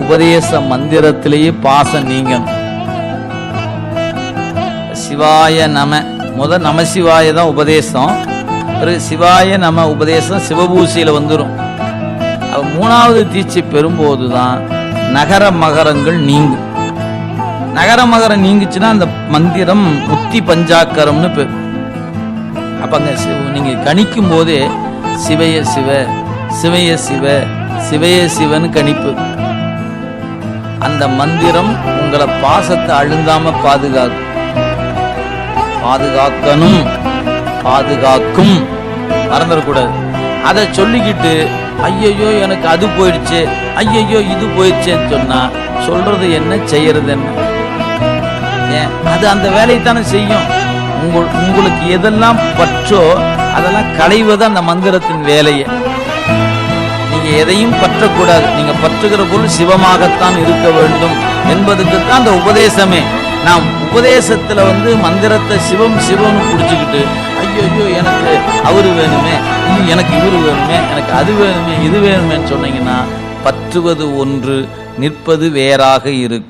உபதேச மந்திரத்திலேயே பாசம் நீங்கணும். சிவாய நம முதல் நம சிவாய தான் உபதேசம், பிறகு சிவாய நம உபதேசம் சிவபூசையில் வந்துடும். மூணாவது தீட்சை பெறும்போது தான் நகர மகரங்கள் நீங்கும். நகர மகரம் நீங்குச்சுன்னா அந்த மந்திரம் முத்தி பஞ்சாக்கரம்னு பேர். அப்ப அங்க நீங்க கணிக்கும் போதே சிவய சிவ சிவய சிவ சிவய சிவன்னு கணிப்பு. அந்த மந்திரம் உங்களை பாசத்தை அழுந்தாம பாதுகாக்கணும், பாதுகாக்கும், மறந்துடக்கூடாது. அதை சொல்லிக்கிட்டு ஐயையோ எனக்கு அது போயிடுச்சு, ஐயையோ இது போயிடுச்சேன்னு சொன்னா சொல்றது என்ன, செய்யறது என்ன? ஏன் அது அந்த வேலையை தானே செய்யும். உங்களுக்கு எதெல்லாம் பற்றோ அதெல்லாம் களைவது அந்த மந்திரத்தின் வேலையை. நீங்க எதையும் பற்றக்கூடாது. நீங்க பற்றுகிற பொருள் சிவமாகத்தான் இருக்க வேண்டும் என்பதுக்கு தான் அந்த உபதேசமே. நாம் உபதேசத்துல மந்திரத்தை சிவம் சிவம்னு குடிச்சுக்கிட்டு ஐயோ எனக்கு அவரு வேணுமே, எனக்கு இவரு வேணுமே, எனக்கு அது வேணுமே, இது வேணுமேன்னு சொன்னீங்கன்னா பற்றுவது ஒன்று, நிற்பது வேறாக இருக்கும்.